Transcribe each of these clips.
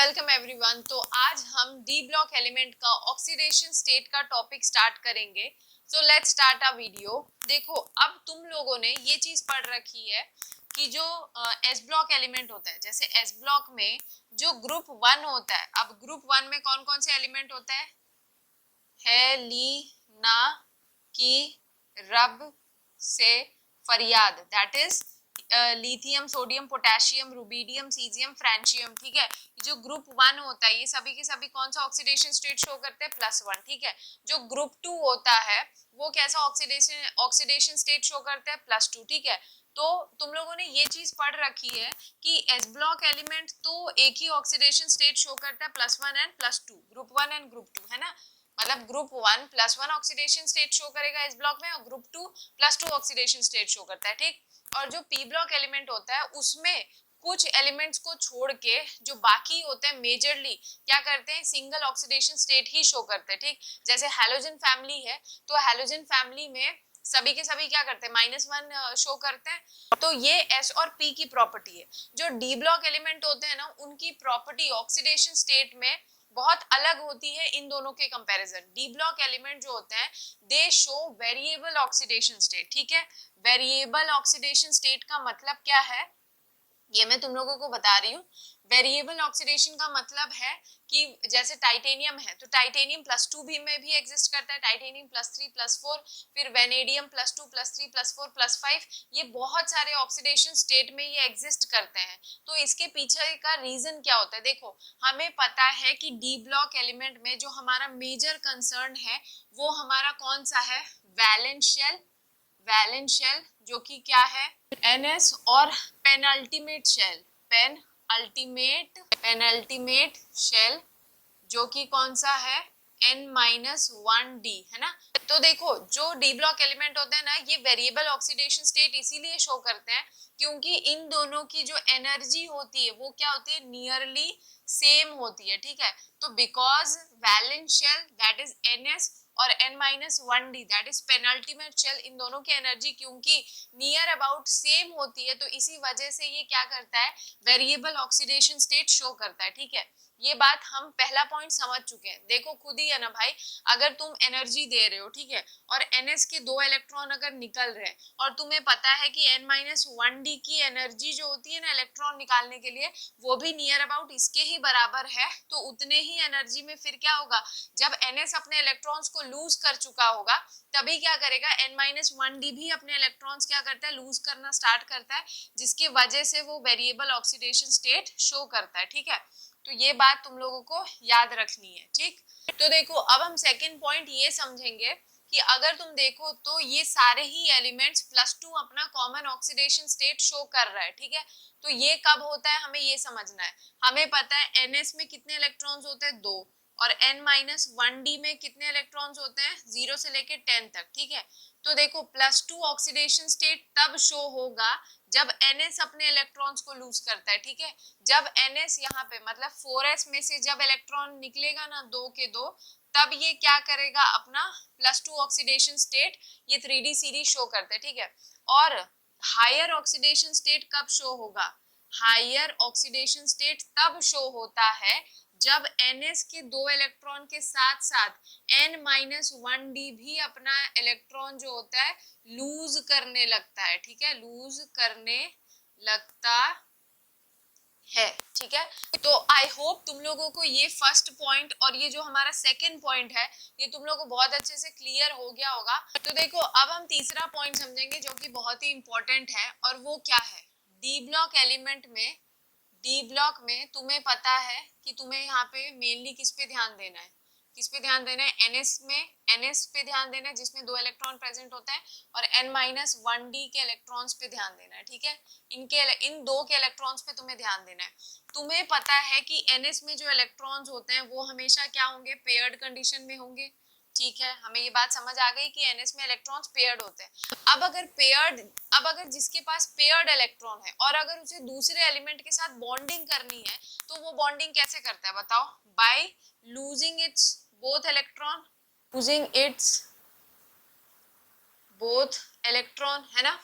Welcome everyone. तो आज हम डी ब्लॉक एलिमेंट का ऑक्सीडेशन स्टेट का टॉपिक स्टार्ट करेंगे। So let's start a video. देखो, अब तुम लोगों ने ये चीज पढ़ रखी है कि जो एस ब्लॉक एलिमेंट होता है, जैसे एस ब्लॉक में जो ग्रुप 1 होता है, अब ग्रुप 1 में कौन कौन से एलिमेंट होता है ली, ना, की, रब, से, फरियाद, that is lithium, sodium, potassium, rubidium, caesium, francium. ठीक है, जो ग्रुप 1 होता है ये सभी के सभी कौन सा ऑक्सीडेशन स्टेट शो करते हैं? +1। ठीक है, जो ग्रुप 2 होता है वो कैसा ऑक्सीडेशन स्टेट शो करते हैं? +2। ठीक है, तो तुम लोगों ने ये चीज पढ़ रखी है कि एस ब्लॉक एलिमेंट तो एक ही ऑक्सीडेशन स्टेट शो करता है, +1 एंड +2, ग्रुप 1 एंड ग्रुप 2, है ना। मतलब ग्रुप 1 +1 ऑक्सीडेशन स्टेट शो करेगा इस ब्लॉक में, और ग्रुप 2 +2 ऑक्सीडेशन स्टेट शो करता है। ठीक, और जो पी ब्लॉक एलिमेंट होता है उसमें कुछ एलिमेंट्स को छोड़ के जो बाकी होते हैं मेजरली क्या करते हैं? सिंगल ऑक्सीडेशन स्टेट ही शो करते हैं। ठीक, जैसे हैलोजन फैमिली है, तो हैलोजन फैमिली में सभी के सभी क्या करते हैं? -1 शो करते हैं। तो ये एस और पी की प्रॉपर्टी है। जो डी ब्लॉक एलिमेंट होते हैं ना, उनकी प्रॉपर्टी ऑक्सीडेशन स्टेट में बहुत अलग होती है इन दोनों के कंपैरिजन। डी ब्लॉक एलिमेंट जो होते हैं दे शो वेरिएबल ऑक्सीडेशन स्टेट। ठीक है, वेरिएबल ऑक्सीडेशन स्टेट का मतलब क्या है ये मैं तुम लोगों को बता रही हूँ। वेरिएबल ऑक्सीडेशन का मतलब है कि जैसे टाइटेनियम है तो टाइटेनियम +2 भी में भी एग्जिस्ट करता है, टाइटेनियम +3 +4, फिर वेनेडियम +2 +3 +4 +5, ये बहुत सारे ऑक्सीडेशन स्टेट में ये एग्जिस्ट करते हैं। तो इसके पीछे का रीजन क्या होता है? देखो, हमें पता है कि डी ब्लॉक एलिमेंट में जो हमारा मेजर कंसर्न है वो हमारा कौन सा है? Valence shell. वैलेंस शेल जो कि क्या है? NS, और पेनल्टीमेट शेल, पेनल्टीमेट शेल जो कि कौन सा है? N-1D, है ना। तो देखो, जो डी ब्लॉक एलिमेंट होते हैं ना, ये वेरिएबल ऑक्सीडेशन स्टेट इसीलिए शो करते हैं क्योंकि इन दोनों की जो एनर्जी होती है वो क्या होती है? नियरली सेम होती है। ठीक है, तो because valence shell that is NS और N-1D that is penultimate shell, इन दोनों की एनर्जी क्योंकि नियर अबाउट सेम होती है, तो इसी वजह से ये क्या करता है? वेरिएबल ऑक्सीडेशन स्टेट शो करता है। ठीक है, ये बात हम पहला पॉइंट समझ चुके हैं। देखो खुद ही है ना भाई, अगर तुम एनर्जी दे रहे हो, ठीक है, और NS के 2 इलेक्ट्रॉन अगर निकल रहे हैं और तुम्हें पता है कि N-1D की एनर्जी जो होती है ना इलेक्ट्रॉन निकालने के लिए वो भी नियर अबाउट इसके ही बराबर है, तो उतने ही एनर्जी में फिर क्या होगा? जब NS अपने इलेक्ट्रॉन्स को लूज कर चुका होगा तभी क्या करेगा? N-1D भी अपने इलेक्ट्रॉन्स क्या करता है? लूज करना स्टार्ट करता है, जिसकी वजह से वो वेरिएबल ऑक्सीडेशन स्टेट शो करता है। ठीक है, तो ये बात तुम लोगों को याद रखनी है। ठीक, तो देखो अब हम सेकंड पॉइंट ये समझेंगे कि अगर तुम देखो तो ये सारे ही एलिमेंट्स +2 अपना कॉमन ऑक्सीडेशन स्टेट शो कर रहा है। ठीक है, तो ये कब होता है हमें ये समझना है। हमें पता है NS में कितने इलेक्ट्रॉन्स होते हैं? 2, और N-1D में कितने इलेक्ट्रॉन्स होते हैं? 0 से लेके 10 तक। ठीक है, तो देखो +2 ऑक्सीडेशन स्टेट तब शो होगा जब NS अपने इलेक्ट्रॉन्स को लूज करता है। ठीक है, जब NS यहाँ पे मतलब 4s में से जब इलेक्ट्रॉन निकलेगा ना 2 के 2, तब ये क्या करेगा? अपना +2 ऑक्सीडेशन स्टेट ये 3D सीरीज शो करते हैं। ठीक है, और हायर ऑक्सीडेशन स्टेट कब शो होगा? हायर ऑक्सीडेशन स्टेट तब शो होता है जब NS के 2 इलेक्ट्रॉन के साथ साथ N-1D भी अपना इलेक्ट्रॉन जो होता है लूज करने लगता है। ठीक है, लूज करने लगता है। ठीक है, तो आई होप तुम लोगों को ये फर्स्ट पॉइंट और ये जो हमारा सेकंड पॉइंट है ये तुम लोगों को बहुत अच्छे से क्लियर हो गया होगा। तो देखो अब हम तीसरा पॉइंट समझेंगे जो कि बहुत ही इंपॉर्टेंट है, और वो क्या है? डी ब्लॉक एलिमेंट में, डी ब्लॉक में तुम्हें पता है कि तुम्हें यहाँ पे मेनली किस पे ध्यान देना है? किस पे ध्यान देना है? NS में, NS पे ध्यान देना है जिसमें 2 इलेक्ट्रॉन प्रेजेंट होता है, और N-1D के इलेक्ट्रॉन्स पे ध्यान देना है। ठीक है, इन 2 के इलेक्ट्रॉन्स पे तुम्हें ध्यान देना है। तुम्हें पता है कि NS में जो इलेक्ट्रॉन्स होते हैं वो हमेशा क्या होंगे? पेयर्ड कंडीशन में होंगे। ठीक है, हमें ये बात समझ आ गई कि NS में इलेक्ट्रॉन्स पेयर्ड होते हैं। अब अगर जिसके पास पेयर्ड इलेक्ट्रॉन है और अगर उसे दूसरे एलिमेंट के साथ बॉन्डिंग करनी है तो वो बॉन्डिंग कैसे करता है बताओ? By losing its both electron, losing its both electron, है ना।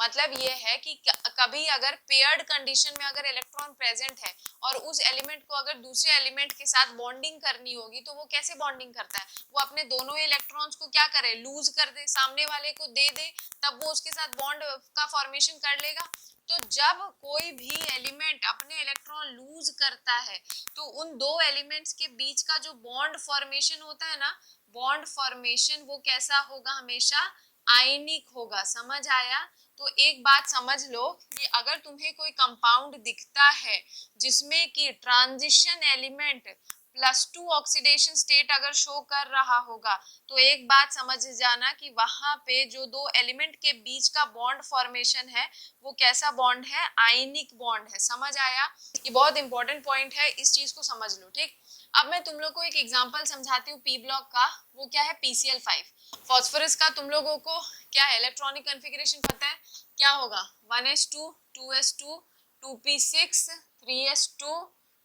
मतलब ये है कि कभी अगर पेयर्ड कंडीशन में अगर इलेक्ट्रॉन प्रेजेंट है और उस एलिमेंट को अगर दूसरे एलिमेंट के साथ बॉन्डिंग करनी होगी तो वो कैसे बॉन्डिंग करता है, वो अपने दोनों इलेक्ट्रॉन्स को क्या करे, लूज कर दे, सामने वाले को दे दे, तब वो उसके साथ बॉन्ड का फॉर्मेशन कर लेगा। तो जब कोई भी एलिमेंट अपने इलेक्ट्रॉन लूज करता है तो उन दो एलिमेंट्स के बीच का जो बॉन्ड फॉर्मेशन होता है ना, बॉन्ड फॉर्मेशन वो कैसा होगा, हमेशा आयनिक होगा। समझ आया? तो एक बात समझ लो कि अगर तुम्हें कोई कंपाउंड दिखता है जिसमें कि ट्रांजिशन एलिमेंट +2 ऑक्सीडेशन स्टेट अगर शो कर रहा होगा तो एक बात समझ जाना कि वहां पे जो दो एलिमेंट के बीच का बॉन्ड फॉर्मेशन है वो कैसा बॉन्ड है, आयनिक बॉन्ड है। समझ आया? ये बहुत इंपॉर्टेंट पॉइंट है, इस चीज को समझ लो। ठीक, अब मैं तुम लोग को एक एग्जांपल समझाती हूँ पी ब्लॉक का। वो क्या है, PCl5। फॉस्फोरस का तुम लोगों को क्या है, इलेक्ट्रॉनिक कॉन्फ़िगरेशन पता है क्या होगा, 1s2 2s2 2p6 3s2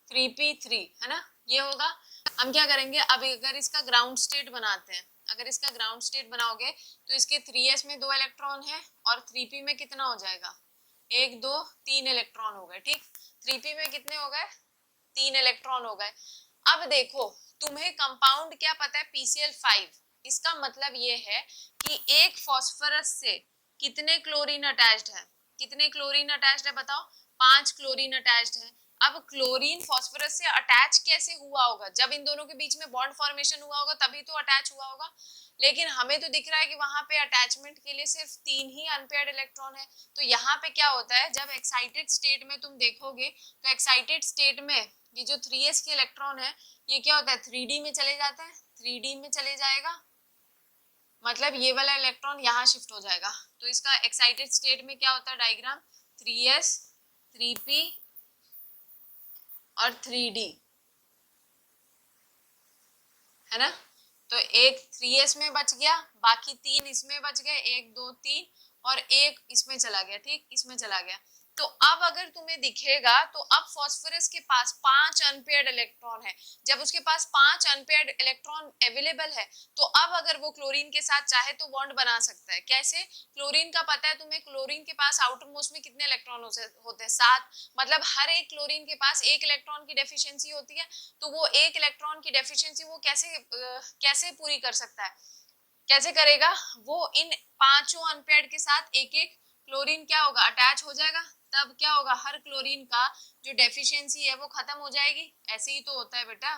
3p3, है ना, ये होगा। हम क्या करेंगे, अब अगर इसका ग्राउंड स्टेट बनाते हैं, अगर इसका ग्राउंड स्टेट बनाओगे तो इसके 3s में 2 इलेक्ट्रॉन है और 3p में कितना हो जाएगा, 1 2 3 इलेक्ट्रॉन हो गए। ठीक, 3p में कितने हो गए, 3 इलेक्ट्रॉन हो गए। अब देखो तुम्हें कंपाउंड क्या पता है, PCl5। इसका मतलब ये है कि एक फॉस्फोरस से कितने क्लोरीन अटैच्ड है, कितने क्लोरीन अटैच्ड है बताओ, 5 क्लोरीन अटैच्ड है। अब क्लोरीन फॉस्फोरस से अटैच कैसे हुआ होगा, जब इन दोनों के बीच में बॉन्ड फॉर्मेशन हुआ होगा तभी तो अटैच हुआ होगा। लेकिन हमें तो दिख रहा है कि वहां पे अटैचमेंट के लिए सिर्फ 3 ही अनपेयर्ड इलेक्ट्रॉन है। तो यहाँ पे क्या होता है, जब एक्साइटेड स्टेट में तुम देखोगे तो एक्साइटेड स्टेट में ये जो 3s के इलेक्ट्रॉन है ये क्या होता है, 3d में चले जाता है, 3d में चले जाएगा, मतलब ये वाला इलेक्ट्रॉन यहाँ शिफ्ट हो जाएगा। तो इसका एक्साइटेड स्टेट में क्या होता है डायग्राम, 3s 3p और 3d, है ना। तो एक 3s में बच गया, बाकी 3 इसमें बच गए, 1 2 3 और एक इसमें चला गया। ठीक, इसमें चला गया। तो अब अगर तुम्हें दिखेगा तो अब फॉस्फोरस के पास 5 अनपेयर्ड इलेक्ट्रॉन है। जब उसके पास 5 अनपेयर्ड इलेक्ट्रॉन अवेलेबल है तो अब अगर वो क्लोरीन के साथ चाहे तो बॉन्ड बना सकता है। कैसे, क्लोरीन का पता है तुम्हें, क्लोरीन के पास आउटर मोस्ट में कितने इलेक्ट्रॉन होते हैं, 7। मतलब हर एक क्लोरीन के पास 1 इलेक्ट्रॉन की डेफिशिएंसी होती है। तो वो 1 इलेक्ट्रॉन की डेफिशिएंसी वो कैसे पूरी कर सकता है, कैसे करेगा, वो इन 5 अनपेयर्ड के साथ एक एक क्लोरीन क्या होगा, अटैच हो जाएगा। तब क्या होगा, हर क्लोरीन का जो डेफिशिएंसी है वो खत्म हो जाएगी। ऐसे ही तो होता है बेटा।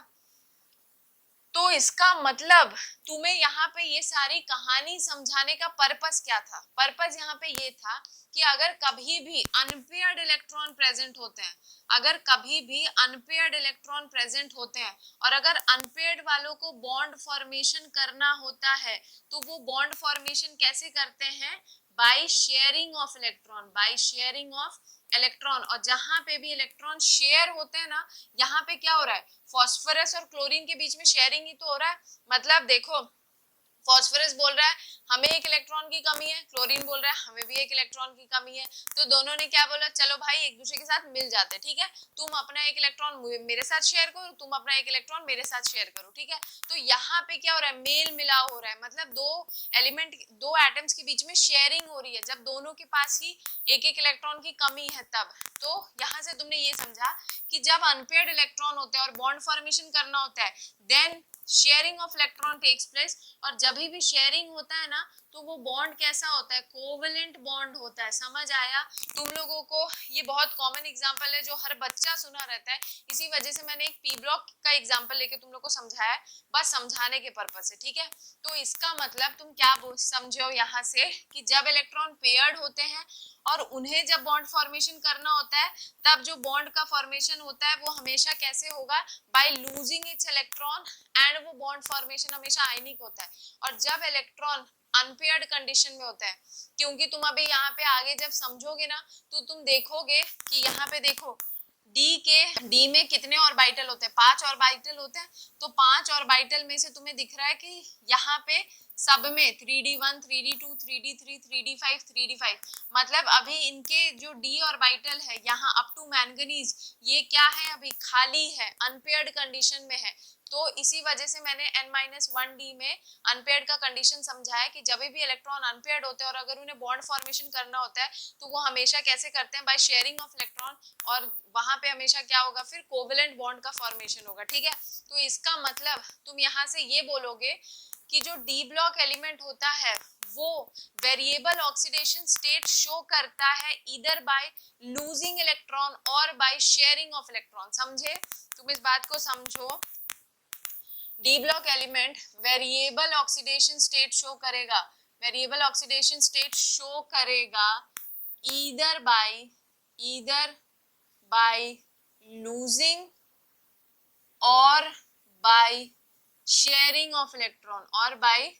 तो इसका मतलब तुम्हें यहाँ पे ये सारी कहानी समझाने का पर्पस क्या था, पर्पस यहाँ पे ये था कि अगर कभी भी अनपेयर्ड इलेक्ट्रॉन प्रेजेंट होते हैं, अगर कभी भी अनपेयर्ड इलेक्ट्रॉन प्रेजेंट होते हैं और अगर अनपेयर्ड वालों को बॉन्ड फॉर्मेशन करना होता है तो वो बॉन्ड फॉर्मेशन कैसे करते हैं, by sharing of electron, by sharing of electron. और जहां पे भी इलेक्ट्रॉन शेयर होते हैं ना, यहाँ पे क्या हो रहा है, फॉस्फोरस और क्लोरीन के बीच में शेयरिंग ही तो हो रहा है। मतलब देखो फॉस्फोरस बोल रहा है हमें 1 इलेक्ट्रॉन की कमी है, क्लोरीन बोल रहा है हमें भी 1 इलेक्ट्रॉन की कमी है। तो दोनों ने क्या बोला, चलो भाई एक दूसरे के साथ मिल जाते हैं, ठीक है, तुम अपना 1 इलेक्ट्रॉन मेरे साथ शेयर करो, तुम अपना 1 इलेक्ट्रॉन मेरे साथ शेयर करो। ठीक है, तो यहाँ पे क्या हो रहा है, मेल मिलाव हो रहा है, मतलब दो एटम्स के बीच में शेयरिंग हो रही है। जब दोनों के पास ही 1 इलेक्ट्रॉन की कमी है तब। तो यहाँ से तुमने ये समझा कि जब अनपेयर्ड इलेक्ट्रॉन होते हैं और बॉन्ड फॉर्मेशन करना होता है then sharing of electron takes place. और जब भी शेयरिंग होता है ना तो वो बॉन्ड कैसा होता है, कोवेलेंट बॉन्ड होता है। समझ आया तुम लोगों को? ये बहुत कॉमन एग्जांपल है जो हर बच्चा सुना रहता है, इसी वजह से मैंने एक पी ब्लॉक का एग्जांपल लेके तुम लोग को समझाया है, बस समझाने के पर्पज से। ठीक है, तो इसका मतलब तुम क्या समझो यहाँ से कि जब इलेक्ट्रॉन पेयर्ड होते हैं और उन्हें जब बॉन्ड फॉर्मेशन करना होता है तब जो बॉन्ड का फॉर्मेशन होता है वो हमेशा कैसे होगा, by losing its electron, and वो बॉन्ड फॉर्मेशन हमेशा आयनिक होता है। और जब इलेक्ट्रॉन अनपेयर्ड कंडीशन में होता है, क्योंकि तुम अभी यहाँ पे आगे जब समझोगे ना तो तुम देखोगे कि यहाँ पे देखो डी में कितने ऑर्बिटल होते हैं, 5 ऑर्बिटल होते हैं। तो 5 ऑर्बिटल में से तुम्हें दिख रहा है कि यहाँ पे सब में 3d1 3d2 3d3 3d5 3d5, मतलब अभी इनके जो डी ऑर्बिटल है यहाँ अप टू मैंगनीज ये क्या है, अभी खाली है, अनपेयर्ड कंडीशन में है। तो इसी वजह से मैंने n-1d में अनपेयर्ड का कंडीशन समझाया कि जब भी इलेक्ट्रॉन अनपेयर्ड होते हैं और अगर उन्हें बॉन्ड फॉर्मेशन करना होता है तो वो हमेशा कैसे करते हैं, बाय शेयरिंग ऑफ इलेक्ट्रॉन, और वहां पे हमेशा क्या होगा, फिर कोवेलेंट बॉन्ड का फॉर्मेशन होगा। ठीक है, तो इसका मतलब तुम यहाँ से ये बोलोगे कि जो डी ब्लॉक एलिमेंट होता है वो वेरिएबल ऑक्सीडेशन स्टेट शो करता है ईदर बाय लूजिंग इलेक्ट्रॉन और बाय शेयरिंग ऑफ इलेक्ट्रॉन। समझे, तुम इस बात को समझो, D block element variable oxidation state show करेगा, वेरिएबल ऑक्सीडेशन स्टेट शो करेगा ईदर बाय लूजिंग और बाय शेयरिंग ऑफ इलेक्ट्रॉन, और बाय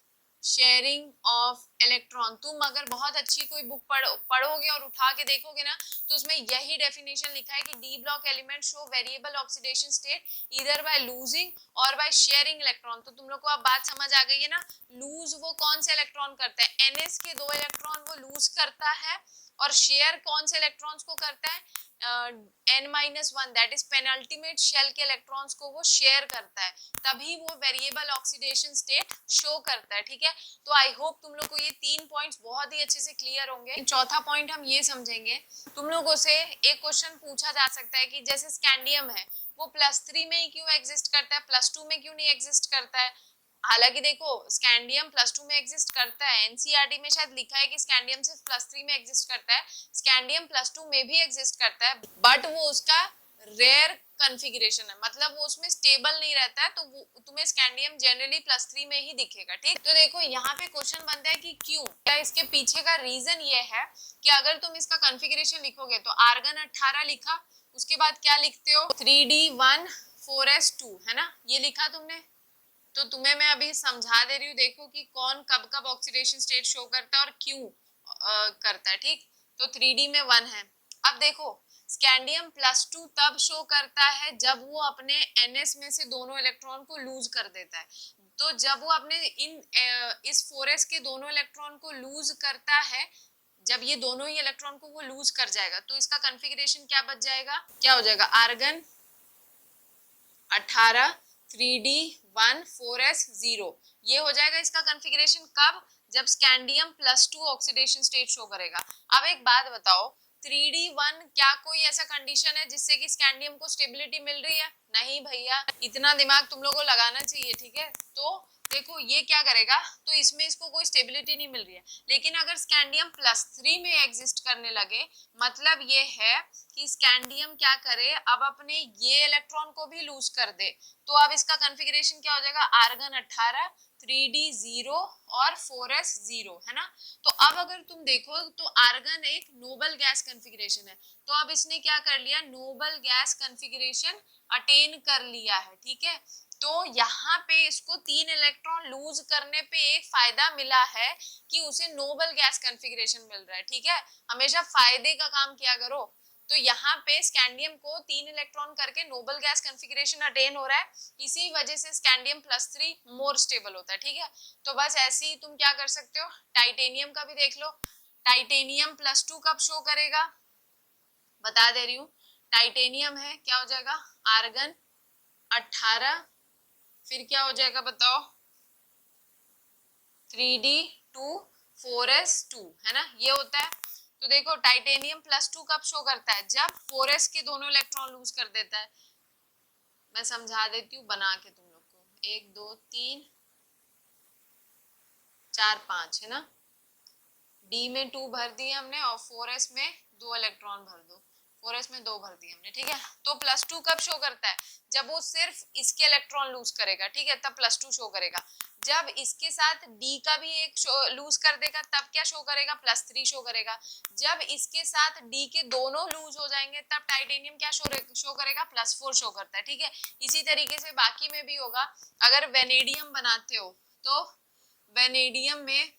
शेयरिंग ऑफ इलेक्ट्रॉन। तुम अगर बहुत अच्छी कोई बुक पढ़ोगे और उठा के देखोगे ना तो उसमें यही डेफिनेशन लिखा है कि D block element show variable oxidation state either by losing और बाय शेयरिंग इलेक्ट्रॉन। तो तुम लोग को अब बात समझ आ गई है ना, लूज वो कौन से इलेक्ट्रॉन करता है, NS के 2 इलेक्ट्रॉन वो लूज करता है, और शेयर कौन से इलेक्ट्रॉन्स को करता है, n-1 that is penultimate shell के इलेक्ट्रॉन्स को वो शेयर करता है, तभी वो वेरिएबल ऑक्सीडेशन स्टेट शो करता है। ठीक है, तो आई होप तुम लोग को ये 3 पॉइंट्स बहुत ही अच्छे से क्लियर होंगे। चौथा पॉइंट हम ये समझेंगे, तुम लोगों से एक क्वेश्चन पूछा जा सकता है कि जैसे स्कैंडियम है वो +3 में ही क्यों एग्जिस्ट करता है, +2 में क्यों नहीं एग्जिस्ट करता है। हालांकि देखो स्कैंडियम +2 में एग्जिस्ट करता है, एनसीईआरटी में शायद लिखा है कि स्कैंडियम सिर्फ +3 में एग्जिस्ट करता है, स्कैंडियम +2 में भी एग्जिस्ट करता है, बट वो उसका रेयर कॉन्फ़िगरेशन है, मतलब वो उसमें स्टेबल नहीं रहता है, तो वो तुम्हें स्कैंडियम जनरली +3 में ही दिखेगा। ठीक, तो देखो यहाँ पे क्वेश्चन बनता है कि क्यों, क्या इसके पीछे का रीजन ये है कि अगर तुम इसका कॉन्फ़िगरेशन लिखोगे तो आर्गन 18 लिखा, उसके बाद क्या लिखते हो 3d1 4s2, है ना, ये लिखा तुमने। तो तुम्हें मैं अभी समझा दे रही हूँ, देखो कि कौन कब कब ऑक्सीडेशन स्टेट शो करता है और क्यों करता है। ठीक, तो 3d में 1 है। अब देखो स्कैंडियम +2 तब शो करता है जब वो अपने NS में से दोनों इलेक्ट्रॉन को लूज कर देता है। तो जब वो अपने इस 4s के दोनों इलेक्ट्रॉन को लूज करता है, जब ये दोनों ही इलेक्ट्रॉन को वो लूज कर जाएगा तो इसका कॉन्फ़िगरेशन क्या बच जाएगा, क्या हो जाएगा, आर्गन 18 3d1 4s0, ये हो जाएगा इसका कॉन्फ़िगरेशन। कब, जब स्कैंडियम +2 ऑक्सीडेशन स्टेट शो करेगा। अब एक बात बताओ, 3d1 क्या कोई ऐसा कंडीशन है जिससे कि स्कैंडियम को स्टेबिलिटी मिल रही है, नहीं भैया, इतना दिमाग तुम लोगों को लगाना चाहिए। ठीक है, तो देखो ये क्या करेगा, तो इसमें इसको कोई स्टेबिलिटी नहीं मिल रही है, लेकिन अगर स्कैंडियम +3 में एग्जिस्ट करने लगे, मतलब ये है कि स्कैंडियम क्या करे, अब अपने ये इलेक्ट्रॉन को भी लूज कर दे, तो अब इसका कॉन्फ़िगरेशन क्या हो जाएगा, आर्गन 18 3d0 और 4s0, है ना। तो अब अगर तुम देखो तो आर्गन एक नोबल गैस कॉन्फ़िगरेशन है, तो अब इसने क्या कर लिया, नोबल गैस कॉन्फ़िगरेशन अटेन कर लिया है। ठीक है, तो यहाँ पे इसको 3 इलेक्ट्रॉन लूज करने पे एक फायदा मिला है कि उसे नोबल गैस कॉन्फ़िगरेशन मिल रहा है। ठीक है, हमेशा फायदे का काम किया करो। तो यहाँ पे स्कैंडियम को 3 इलेक्ट्रॉन करके नोबल गैस कॉन्फ़िगरेशन अटेन हो रहा है, इसी वजह से स्कैंडियम +3 मोर स्टेबल होता है। ठीक है, तो बस ऐसे ही तुम क्या कर सकते हो, टाइटेनियम का भी देख लो, टाइटेनियम +2 कब शो करेगा, बता दे रही हूँ, टाइटेनियम है क्या हो जाएगा, आर्गन 18, फिर क्या हो जाएगा बताओ, 3d2 4s2, है ना, ये होता है। तो देखो टाइटेनियम +2 कब शो करता है, जब 4s के दोनों इलेक्ट्रॉन लूज कर देता है। मैं समझा देती हूँ बना के तुम लोग को, 1 2 3 4 5, है ना, D में 2 भर दिए हमने और 4s में 2 इलेक्ट्रॉन भर दो, 4s में 2 भर दिए हमने। ठीक है, तो +2 कब शो करता है, जब वो सिर्फ इसके इलेक्ट्रॉन लूज करेगा। ठीक है, तब +2 शो करेगा। जब इसके साथ D का भी एक लूज कर देगा तब क्या शो करेगा, +3 शो करेगा। जब इसके साथ D के दोनों लूज हो जाएंगे तब टाइटेनियम क्या शो करेगा, +4 शो करता है। ठीक है, इसी तरीके से बाकी में भी होगा। अगर वेनेडियम बनाते हो तो वेनेडियम में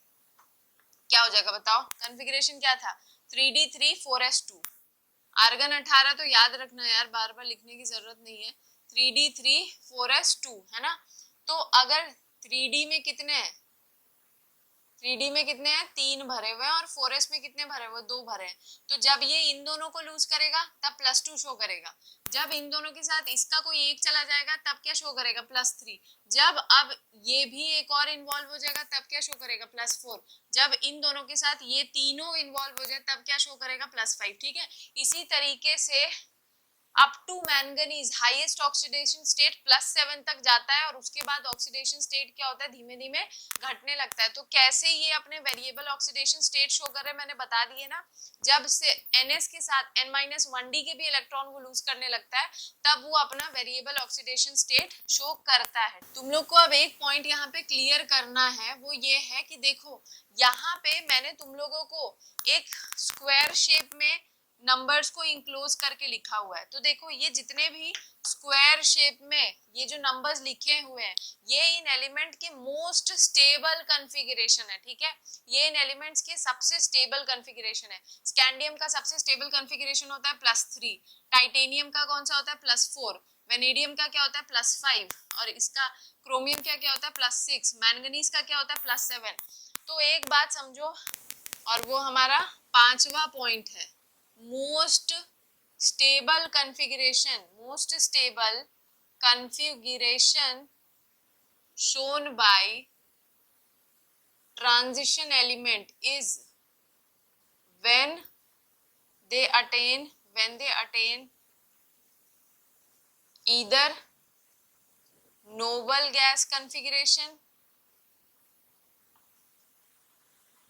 क्या हो जाएगा बताओ, कॉन्फ़िगरेशन क्या था, 3d3 4s2, आर्गन 18 तो याद रखना यार, बार बार लिखने की जरूरत नहीं है, 3d3 4s2, है ना। तो अगर 3d में कितने हैं, 3D में कितने हैं, 3 भरे हुए हैं, और 4s में कितने भरे हुए, 2 भरे हैं। तो जब ये इन दोनों को लूज करेगा तब +2 शो करेगा। जब इन दोनों के साथ इसका कोई एक चला जाएगा तब क्या शो करेगा, +3। जब अब ये भी एक और इन्वॉल्व हो जाएगा तब क्या शो करेगा, +4। जब इन दोनों के साथ ये तीनों इन्वॉल्व हो जाए तब क्या शो करेगा, +5। ठीक है, इसी तरीके से up to manganese highest oxidation state +7 तक जाता है, और उसके बाद ऑक्सीडेशन स्टेट क्या होता है, धीमे धीमे घटने लगता है। तो कैसे ये अपने वेरिएबल ऑक्सीडेशन स्टेट शो कर रहे हैं मैंने बता दिए ना। जब से NS के साथ N-1D के भी इलेक्ट्रॉन को लूज करने लगता है तब वो अपना वेरिएबल ऑक्सीडेशन स्टेट शो करता है। तुम लोग को अब एक पॉइंट यहाँ पे क्लियर करना है, वो ये है कि देखो यहाँ पे मैंने तुम लोगों को एक स्क्वायर शेप में नंबर्स को इंक्लोज करके लिखा हुआ है। तो देखो ये जितने भी स्क्वायर शेप में ये जो नंबर्स लिखे हुए हैं ये इन एलिमेंट के मोस्ट स्टेबल कॉन्फ़िगरेशन है। ठीक है, ये इन एलिमेंट्स के सबसे स्टेबल कॉन्फ़िगरेशन है। स्कैंडियम का सबसे स्टेबल कॉन्फ़िगरेशन होता है +3, टाइटेनियम का कौन सा होता है, +4, वेनेडियम का क्या होता है, +5, और इसका क्रोमियम क्या होता है, +6, मैंगनीज का क्या होता है, +7। तो एक बात समझो, और वो हमारा 5वां पॉइंट है, most stable configuration shown by transition element is when they attain either noble gas configuration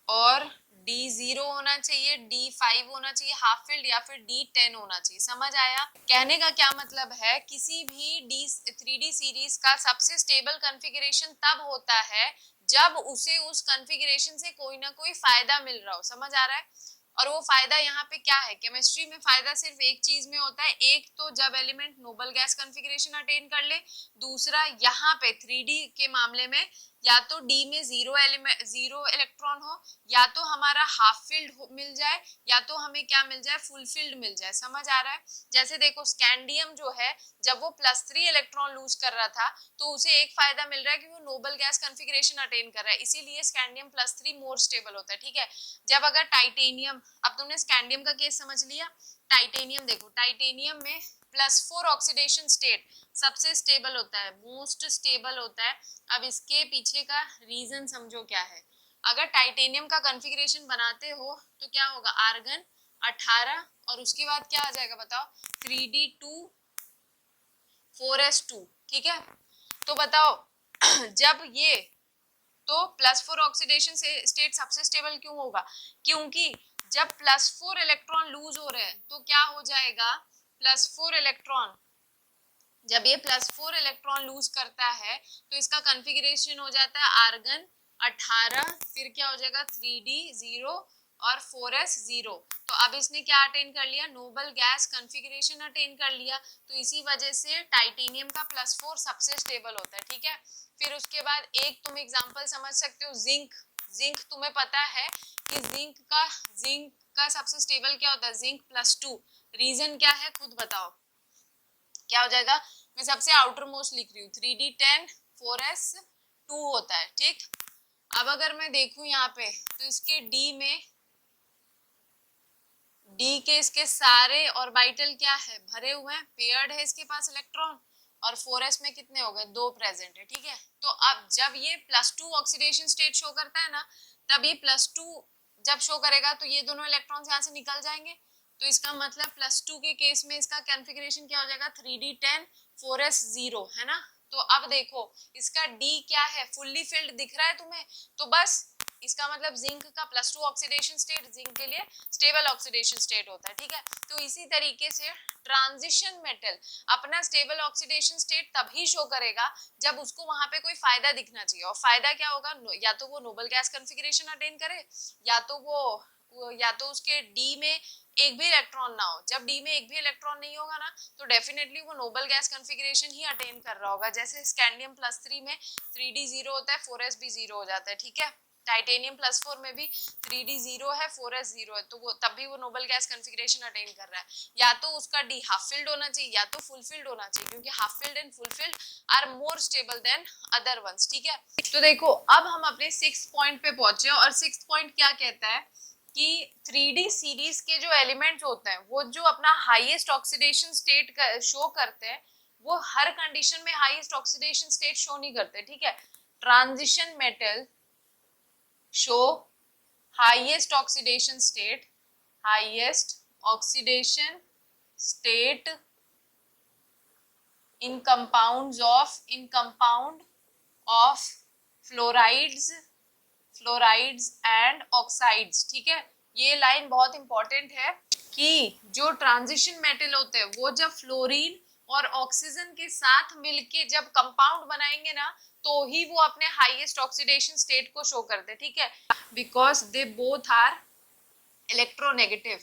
और D0 होना चाहिए, D5 होना चाहिए हाफ फिल्ड, या फिर D10 होना चाहिए। समझ आया? कहने का क्या मतलब है, किसी भी 3D सीरीज का सबसे स्टेबल कॉन्फ़िगरेशन तब होता है जब उसे उस कॉन्फ़िगरेशन से कोई ना कोई फायदा मिल रहा हो। समझ आ रहा है? और वो फायदा यहाँ पे क्या है, केमिस्ट्री में फायदा सिर्फ एक चीज में होता है, एक तो जब element noble gas configuration attain कर ले, दूसरा यहाँ पे 3D के मामले में या तो D में जीरो इलेक्ट्रॉन हो, या तो हमारा हाफ फील्ड मिल जाए, या तो हमें क्या मिल जाए, फुल फील्ड मिल जाए। समझ आ रहा है? जैसे देखो स्कैंडियम जो है जब वो +3 इलेक्ट्रॉन लूज कर रहा था तो उसे एक फायदा मिल रहा है कि वो नोबल गैस कॉन्फ़िगरेशन अटेन कर रहा है, इसीलिए स्कैंडियम +3 मोर स्टेबल होता है। ठीक है, जब अगर टाइटेनियम, अब तुमने स्कैंडियम का केस समझ लिया, टाइटेनियम देखो, टाइटेनियम में +4 ऑक्सीडेशन स्टेट सबसे स्टेबल होता है, मोस्ट स्टेबल होता है। अब इसके पीछे का रीजन समझो क्या है। अगर टाइटेनियम का कॉन्फ़िगरेशन बनाते हो तो क्या होगा, आर्गन 18 और उसके बाद क्या आ जाएगा बताओ, 3D2 4s2। ठीक है, तो बताओ जब ये तो +4 ऑक्सीडेशन से स्टेट सबसे स्टेबल क्यों होगा, क्योंकि जब +4 इलेक्ट्रॉन लूज हो रहे हैं तो क्या हो जाएगा, +4 इलेक्ट्रॉन, जब ये +4 इलेक्ट्रॉन लूज करता है तो इसका कॉन्फ़िगरेशन हो जाता है आर्गन 18, फिर क्या हो जाएगा 3D0 और 4s0। तो अब इसने क्या अटेन कर लिया, नोबल गैस कॉन्फ़िगरेशन अटेन कर लिया। तो इसी वजह से टाइटेनियम का +4 सबसे स्टेबल होता है। ठीक है, फिर उसके बाद एक तुम एग्जांपल समझ सकते हो, जिंक तुम्हें पता है कि जिंक का सबसे स्टेबल क्या होता है, जिंक +2। रीजन क्या है खुद बताओ, क्या हो जाएगा, मैं सबसे आउटर मोस्ट लिख रही हूँ, 3D10 4s2 होता है। ठीक, अब अगर मैं देखूं यहाँ पे तो इसके डी के इसके सारे ऑर्बिटल क्या है, भरे हुए हैं, पेयर्ड है इसके पास इलेक्ट्रॉन, और 4s में कितने हो गए, 2 प्रेजेंट है। ठीक है, तो अब जब ये +2 ऑक्सीडेशन स्टेट शो करता है ना, तब ये +2 जब शो करेगा तो ये दोनों इलेक्ट्रॉन्स यहाँ से निकल जाएंगे। तो इसका मतलब +2 के केस में इसका कॉन्फ़िगरेशन क्या हो जाएगा, 3D10 4s0 है ना। तो अब देखो इसका D क्या है, फुल्ली फिल्ड दिख रहा है तुम्हें, तो बस इसका मतलब जिंक का +2 ऑक्सीडेशन स्टेट जिंक के लिए स्टेबल ऑक्सीडेशन स्टेट होता है। ठीक है, तो इसी तरीके से ट्रांजिशन मेटल अपना स्टेबल ऑक्सीडेशन स्टेट तभी शो करेगा जब उसको वहां पे कोई फायदा दिखना चाहिए, और फायदा क्या होगा, या तो वो नोबल गैस कॉन्फ़िगरेशन अटेन करे, या तो उसके डी में एक भी इलेक्ट्रॉन ना हो। जब डी में एक भी इलेक्ट्रॉन नहीं होगा ना तो डेफिनेटली वो नोबल गैस कॉन्फ़िगरेशन ही अटेन कर रहा होगा। जैसे स्कैंडियम +3 में 3D0 होता है, 4s भी 0 हो जाता है। ठीक है, टाइटेनियम +4 में भी 3d 0 है, 4s 0 है, तो वो तब भी वो नोबल गैस कॉन्फ़िगरेशन अटेन कर रहा है। या तो उसका d हाफ फिल्ड होना चाहिए या तो फुल फिल्ड होना चाहिए, क्योंकि half filled and full filled are more stable than other ones, ठीक है। तो देखो अब हम अपने 6th पॉइंट पे पहुंचे और 6th पॉइंट क्या कहता है कि 3d सीरीज के जो एलिमेंट्स होते हैं वो जो अपना हाईएस्ट ऑक्सीडेशन स्टेट शो करते हैं, वो हर कंडीशन में हाईएस्ट ऑक्सीडेशन स्टेट शो नहीं करते, ठीक है। Transition metal show highest oxidation state in compound of fluorides and oxides, ठीक है। ये लाइन बहुत इंपॉर्टेंट है कि जो ट्रांजिशन मेटल होते हैं वो जब फ्लोरीन और ऑक्सीजन के साथ मिलके जब कंपाउंड बनाएंगे ना, तो ही वो अपने हाईएस्ट ऑक्सीडेशन स्टेट को शो करते हैं, ठीक है। Because they both are electronegative,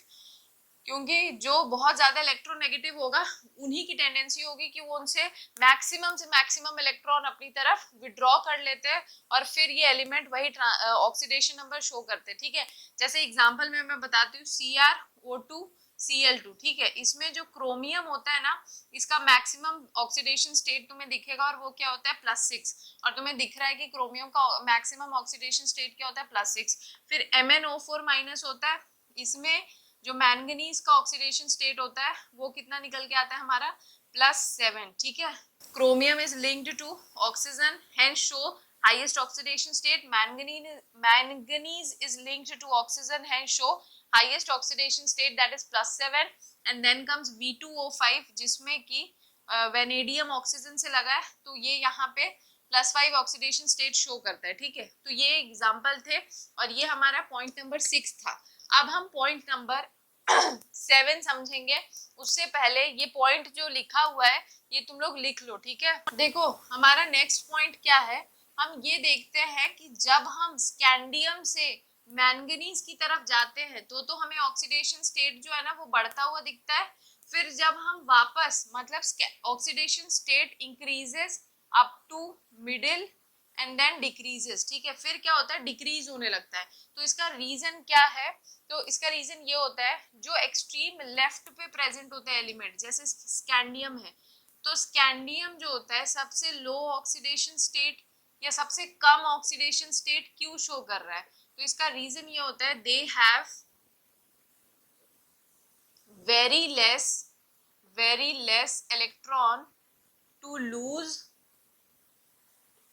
क्योंकि जो बहुत ज्यादा इलेक्ट्रोनेगेटिव होगा उन्हीं की टेंडेंसी होगी कि वो उनसे मैक्सिमम से मैक्सिमम इलेक्ट्रॉन अपनी तरफ विड्रॉ कर लेते हैं और फिर ये एलिमेंट वही ऑक्सीडेशन नंबर शो करते हैं, ठीक है। जैसे एग्जांपल में मैं बताती हूँ CrO2 Cl2, ठीक है। इसमें जो क्रोमियम होता है ना, इसका मैक्सिमम ऑक्सीडेशन स्टेट तुम्हें दिखेगा और वो क्या होता है +6, और तुम्हें दिख रहा है कि क्रोमियम का मैक्सिमम ऑक्सीडेशन स्टेट क्या होता है +6। फिर MnO4- होता है, इसमें जो मैंगनीज का ऑक्सीडेशन स्टेट होता है वो कितना निकल के आता है हमारा +7, ठीक है। Chromium is linked to oxygen, hence show highest oxidation state. Manganese is linked to oxygen, hence show highest oxidation state, that is +7. and then comes V2O5 जिसमें कि वेनेडियम ऑक्सीजन से लगा है, तो ये यहाँ पे +5 ऑक्सीडेशन स्टेट शो करता है, ठीक है। तो ये एग्जाम्पल थे और ये हमारा पॉइंट नंबर 6 था। अब हम पॉइंट नंबर 7 समझेंगे। उससे पहले ये पॉइंट जो लिखा हुआ है ये तुम लोग लिख लो, ठीक है। देखो हमारा नेक्स्ट पॉइंट क्या है, हम ये देखते हैं कि जब हम स्कैंडियम से मैंगनीज की तरफ जाते हैं तो हमें ऑक्सीडेशन स्टेट जो है ना वो बढ़ता हुआ दिखता है। फिर जब हम वापस मतलब oxidation state increases up to middle and then decreases, ठीक है। फिर क्या होता है, डिक्रीज होने लगता है। तो इसका रीजन क्या है, तो इसका रीजन ये होता है जो एक्सट्रीम लेफ्ट पे प्रेजेंट होता है एलिमेंट, जैसे स्कैंडियम है, तो स्कैंडियम जो होता है सबसे लो ऑक्सीडेशन स्टेट या सबसे कम ऑक्सीडेशन स्टेट क्यों शो कर रहा है, तो इसका रीजन ये होता है they have very less electron to lose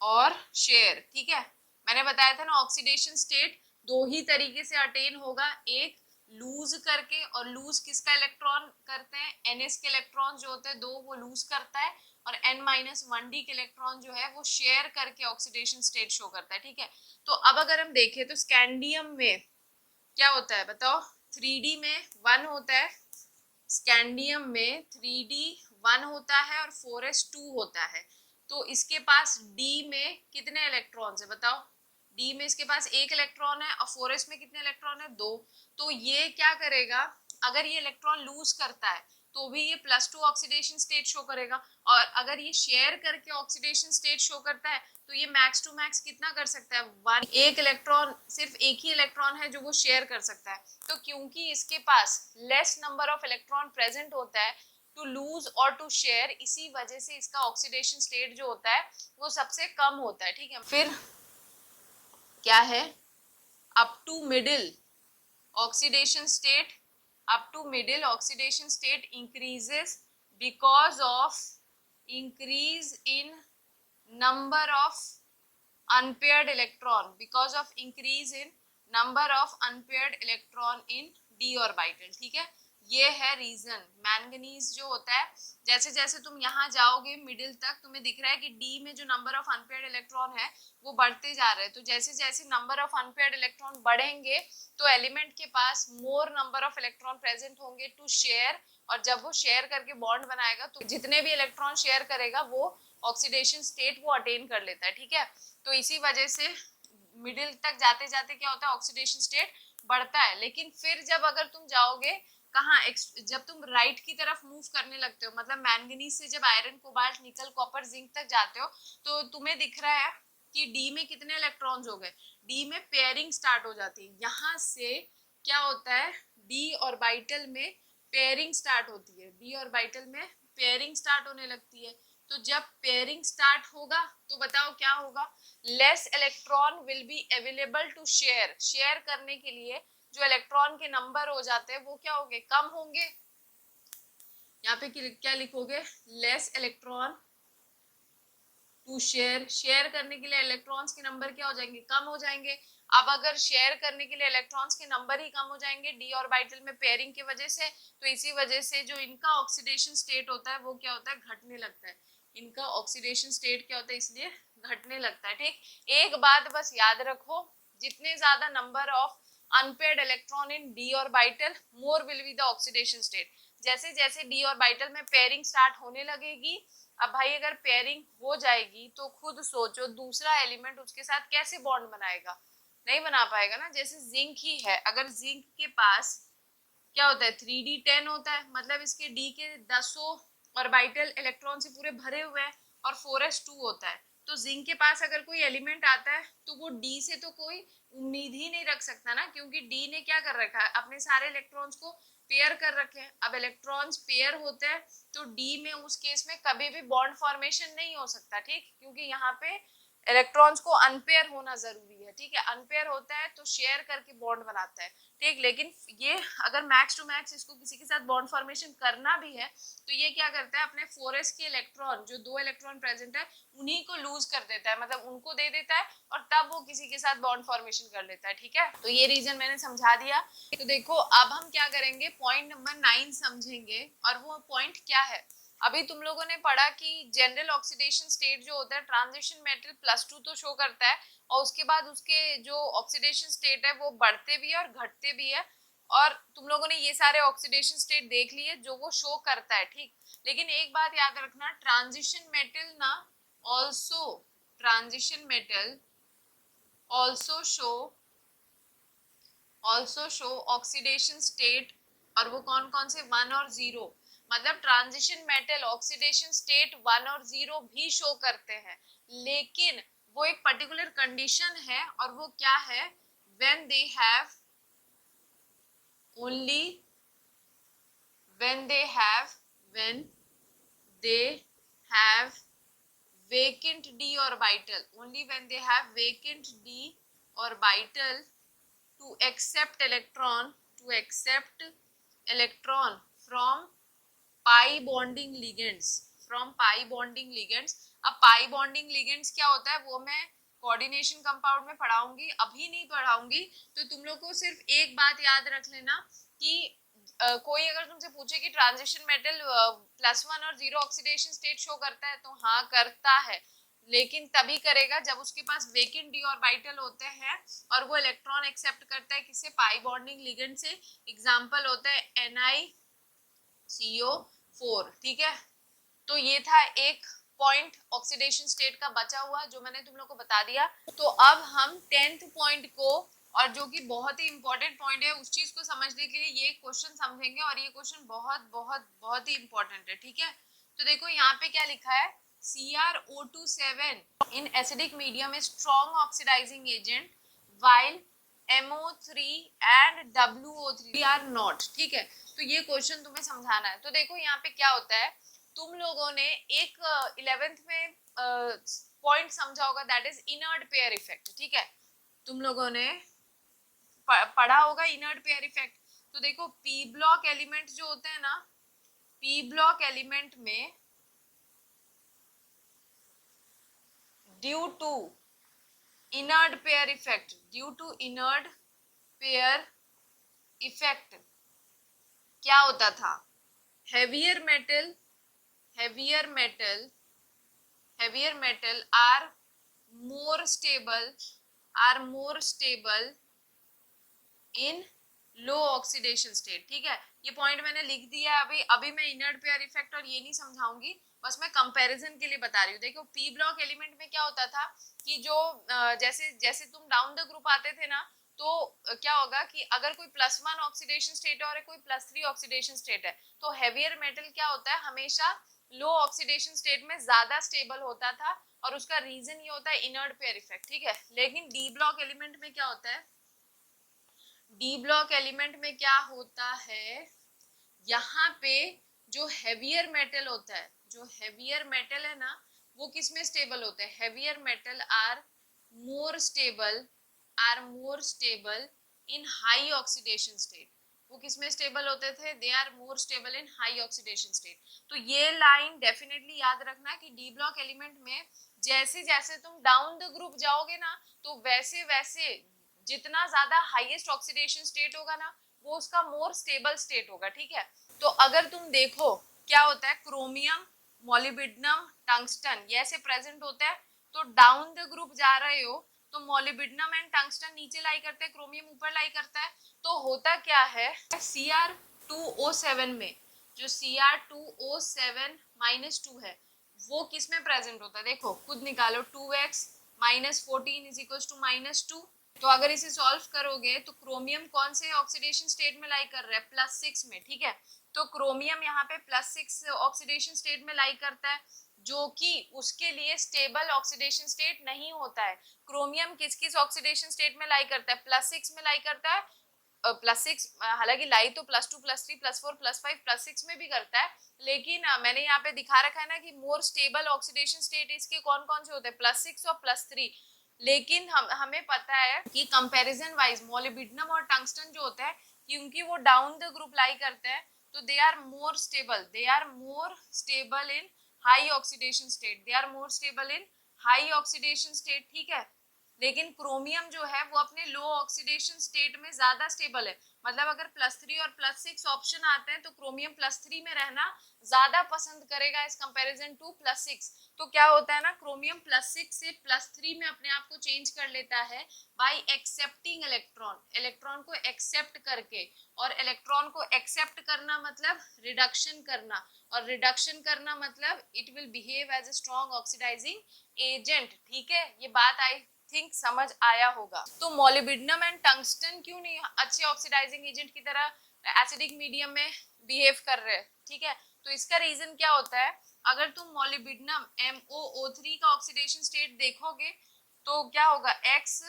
और शेयर, ठीक है। मैंने बताया था ना ऑक्सीडेशन स्टेट दो ही तरीके से अटेन होगा, एक लूज करके, और लूज किसका इलेक्ट्रॉन करते हैं, NS के इलेक्ट्रॉन जो होते हैं दो वो लूज करता है, और N-1d के इलेक्ट्रॉन जो है वो शेयर करके ऑक्सीडेशन स्टेट शो करता है, ठीक है। तो अब अगर हम देखें तो स्कैंडियम में क्या होता है बताओ, 3d में 1 होता है, स्कैंडियम में 3d 1 होता है और 4s 2 होता है। तो इसके पास D में कितने इलेक्ट्रॉन्स है बताओ, D में इसके पास 1 इलेक्ट्रॉन है और 4s में कितने इलेक्ट्रॉन है, 2। तो ये क्या करेगा, अगर ये इलेक्ट्रॉन लूज करता है तो भी ये +2 ऑक्सीडेशन स्टेट शो करेगा, और अगर ये शेयर करके ऑक्सीडेशन स्टेट शो करता है तो ये मैक्स टू मैक्स कितना कर सकता है, 1। एक इलेक्ट्रॉन, सिर्फ एक ही इलेक्ट्रॉन है जो वो शेयर कर सकता है। तो क्योंकि इसके पास less number of electron present होता है टू लूज और टू शेयर, इसी वजह से इसका ऑक्सीडेशन स्टेट जो होता है वो सबसे कम होता है, ठीक है। फिर क्या है, up to middle oxidation state, up to middle oxidation state increases because of increase in number of unpaired electron, because of increase in number of unpaired electron in d orbital, ठीक है। ये है रीजन। मैंगनीज जो होता है, जैसे जैसे तुम यहाँ जाओगे मिडिल तक तुम्हें दिख रहा है कि डी में जो नंबर ऑफ अनपेयर्ड इलेक्ट्रॉन है वो बढ़ते जा रहे हैं। तो जैसे जैसे नंबर ऑफ अनपेयर्ड इलेक्ट्रॉन बढ़ेंगे तो एलिमेंट के पास more number of electron present होंगे टू शेयर, और जब वो शेयर करके बॉन्ड बनाएगा तो जितने भी इलेक्ट्रॉन शेयर करेगा वो ऑक्सीडेशन स्टेट वो अटेन कर लेता है, ठीक है। तो इसी वजह से मिडिल तक जाते जाते क्या होता है, ऑक्सीडेशन स्टेट बढ़ता है। लेकिन फिर जब अगर तुम जाओगे कहाँ, जब तुम राइट की तरफ मूव करने लगते हो, मतलब मैंगनीज से जब iron cobalt nickel copper zinc तक जाते हो, तो तुम्हें दिख रहा है कि डी में कितने इलेक्ट्रॉन्स हो गए, डी में पेयरिंग स्टार्ट हो जाती है। यहाँ से क्या होता है, डी ऑर्बिटल में पेयरिंग स्टार्ट होती है, डी ऑर्बिटल में पेयरिंग स्टार्ट होने लगती है। तो जब पेयरिंग स्टार्ट होगा तो बताओ क्या होगा, less electron will be available to share, share करने के लिए जो इलेक्ट्रॉन के नंबर हो जाते हैं वो क्या होंगे, कम होंगे। यहाँ पे क्या लिखोगे, less electron to share, share करने के लिए इलेक्ट्रॉन्स के नंबर क्या हो जाएंगे, कम हो जाएंगे। अब अगर शेयर करने के लिए इलेक्ट्रॉन्स के नंबर ही कम हो जाएंगे डी ऑर्बिटल में पेयरिंग की वजह से, तो इसी वजह से जो इनका ऑक्सीडेशन स्टेट होता है वो क्या होता है, घटने लगता है। इनका ऑक्सीडेशन स्टेट क्या होता है, इसलिए घटने लगता है। ठीक, एक बात बस याद रखो, जितने ज्यादा number of unpaired electron in D orbital more will be the oxidation state. जैसे जैसे डी ऑर्बिटल में पेयरिंग स्टार्ट होने लगेगी, अब भाई अगर पेयरिंग हो जाएगी तो खुद सोचो दूसरा एलिमेंट उसके साथ कैसे बॉन्ड बनाएगा, नहीं बना पाएगा ना। जैसे जिंक ही है, अगर जिंक के पास क्या होता है 3d10 होता है, मतलब इसके डी के 10 ऑर्बिटल इलेक्ट्रॉन से पूरे भरे हुए हैं और 4s2 होता है। तो जिंक के पास अगर कोई एलिमेंट आता है तो वो डी से तो कोई उम्मीद ही नहीं रख सकता ना, क्योंकि डी ने क्या कर रखा है, अपने सारे इलेक्ट्रॉन्स को पेयर कर रखे हैं। अब इलेक्ट्रॉन्स पेयर होते हैं तो डी में उस केस में कभी भी बॉन्ड फॉर्मेशन नहीं हो सकता, ठीक, क्योंकि यहाँ पे इलेक्ट्रॉन्स को अनपेयर होना जरूरी है। ठीक है, अनपेयर होता है तो शेयर करके बॉन्ड बनाता है। ठीक, लेकिन ये अगर मैक्स टू मैक्स इसको किसी के साथ बॉन्ड फॉर्मेशन करना भी है तो ये क्या करता है, अपने 4s के इलेक्ट्रॉन, जो 2 इलेक्ट्रॉन प्रेजेंट है उन्हीं को लूज कर देता है, मतलब उनको दे देता है और तब वो किसी के साथ बॉन्ड फॉर्मेशन कर लेता है। ठीक है, तो ये रीजन मैंने समझा दिया। तो देखो अब हम क्या करेंगे, पॉइंट नंबर 9 समझेंगे, और वो पॉइंट क्या है, अभी तुम लोगों ने पढ़ा कि जनरल ऑक्सीडेशन स्टेट जो होता है ट्रांजिशन मेटल +2 तो शो करता है, और उसके बाद उसके जो ऑक्सीडेशन स्टेट है वो बढ़ते भी है और घटते भी है, और तुम लोगों ने ये सारे ऑक्सीडेशन स्टेट देख लिए जो वो शो करता है। ठीक, लेकिन एक बात याद रखना, ट्रांजिशन मेटल ना also, transition metal also show oxidation state, और वो कौन कौन से, 1 और 0, मतलब ट्रांजिशन मेटल ऑक्सीडेशन स्टेट 1 और 0 भी शो करते हैं, लेकिन वो एक पर्टिकुलर कंडीशन है, और वो क्या है, when they have only when they have vacant d orbital, only when they have vacant d orbital to accept electron from pi bonding ligands, अब pi bonding ligands क्या होता है वो मैं कोऑर्डिनेशन कंपाउंड में पढ़ाऊंगी, अभी नहीं पढ़ाऊंगी। तो तुम लोग को सिर्फ एक बात याद रख लेना कि कोई अगर तुमसे पूछे कि ट्रांजिशन मेटल +1 और 0 ऑक्सीडेशन स्टेट शो करता है, तो हाँ करता है, लेकिन तभी करेगा जब उसके पास वेकेंट डी ऑर्बिटल होते हैं और वो इलेक्ट्रॉन एक्सेप्ट करता है किससे, पाई बॉन्डिंग लिगेंड से। एग्जांपल होता है NiCO4। ठीक है, तो ये था एक पॉइंट ऑक्सीडेशन स्टेट का बचा हुआ जो मैंने तुम लोग को बता दिया। तो अब हम 10th पॉइंट को, और जो कि बहुत ही इंपॉर्टेंट पॉइंट है, उस चीज को समझने के लिए ये क्वेश्चन समझेंगे, और ये क्वेश्चन बहुत बहुत बहुत ही इंपॉर्टेंट है। ठीक है, तो देखो यहाँ पे क्या लिखा है, CrO27 in acidic medium is strong oxidising agent while MO3 and WO3 are not. ठीक है, तो ये क्वेश्चन तुम्हें समझाना है। तो देखो यहाँ पे क्या होता है, तुम लोगों ने एक 11th में पॉइंट समझा होगा, that is inert pair effect. ठीक है, तुम लोगों ने पढ़ा होगा इनर्ट पेयर इफेक्ट। तो देखो पी ब्लॉक एलिमेंट जो होते हैं ना, पी ब्लॉक एलिमेंट में due to inert pair effect क्या होता था, heavier metal are more stable in low oxidation state. ठीक है, ये पॉइंट मैंने लिख दिया है। अभी मैं इनर्ट पेयर इफेक्ट और ये नहीं समझाऊंगी, बस मैं कंपैरिजन के लिए बता रही हूँ। देखो पी ब्लॉक एलिमेंट में क्या होता था कि जो जैसे जैसे तुम डाउन द ग्रुप आते थे ना, तो क्या होगा कि अगर कोई +1 ऑक्सीडेशन स्टेट है और कोई +3 ऑक्सीडेशन स्टेट है, तो हेवियर मेटल क्या होता है, हमेशा लो ऑक्सीडेशन स्टेट में ज्यादा स्टेबल होता था, और उसका रीजन ये होता है इनर्ट पेयर इफेक्ट, ठीक है। लेकिन डी ब्लॉक एलिमेंट में क्या होता है, डी ब्लॉक एलिमेंट में क्या होता है, यहाँ पे जो हैवियर मेटल होता है, जो हैवियर मेटल है ना, वो किस में स्टेबल होते हैं, heavier metal are more stable, are more stable in high oxidation state. वो किस में स्टेबल होते थे, they are more stable in high oxidation state. तो ये लाइन डेफिनेटली याद रखना कि डी ब्लॉक एलिमेंट में जैसे जैसे तुम डाउन द ग्रुप जाओगे ना, तो वैसे वैसे जितना ज्यादा हाईएस्ट ऑक्सीडेशन स्टेट होगा ना, वो उसका मोर स्टेबल स्टेट होगा, ठीक है। तो अगर तुम देखो क्या होता है, क्रोमियम, मोलिब्डेनम, टंगस्टन ये ऐसे प्रेजेंट होता है, तो डाउन द ग्रुप जा रहे हो तो मोलिब्डेनम एंड टंगस्टन नीचे लाई करते हैं, क्रोमियम ऊपर लाई करता है। तो होता क्या है, Cr2O7 में जो Cr2O7 -2 है, वो किस में प्रेजेंट होता है, देखो खुद निकालो, 2x - 14 = -2। तो अगर इसे सॉल्व करोगे तो क्रोमियम कौन से ऑक्सीडेशन स्टेट में लाई कर रहा है, +6 में, ठीक है। तो क्रोमियम यहाँ पे +6 ऑक्सीडेशन स्टेट में लाई करता है, जो कि उसके लिए स्टेबल ऑक्सीडेशन स्टेट नहीं होता है। क्रोमियम किस किस ऑक्सीडेशन स्टेट में लाई करता है, +6 में लाई करता है, +6, हालांकि लाई तो +2 +3 +4 +5 +6 में भी करता है, लेकिन मैंने यहाँ पे दिखा रखा है ना कि मोर स्टेबल ऑक्सीडेशन स्टेट इसके कौन कौन से होते हैं, +6 और +3। लेकिन हमें पता है कि कंपैरिजन वाइज मोलिब्डेनम और टंगस्टन जो होता है, क्योंकि वो डाउन द ग्रुप लाई करते हैं, तो they are more stable, they are more stable in high oxidation state, they are more stable in high oxidation state, ठीक है। लेकिन क्रोमियम जो है वो अपने लो ऑक्सीडेशन स्टेट में ज्यादा स्टेबल है, मतलब अगर +3 और +6 ऑप्शन आते हैं तो क्रोमियम +3 में रहना ज्यादा पसंद करेगा एज कंपैरिजन टू +6। तो क्या होता है ना, क्रोमियम +6 से +3 में अपने आप को चेंज कर लेता है बाय एक्सेप्टिंग इलेक्ट्रॉन, इलेक्ट्रॉन को एक्सेप्ट करके। और इलेक्ट्रॉन को एक्सेप्ट करना मतलब रिडक्शन करना, और रिडक्शन करना मतलब it will behave as a strong oxidising agent, ठीक है। ये बात आई थिंक समझ आया होगा। तो मोलिब्डेनम एंड टंगस्टन क्यों नहीं अच्छे ऑक्सीडाइजिंग एजेंट की तरह एसिडिक मीडियम में बिहेव कर रहे हैं, ठीक है। तो इसका रीजन क्या होता है, अगर तुम मोलिब्डेनम MoO3 का ऑक्सीडेशन स्टेट देखोगे तो क्या होगा, x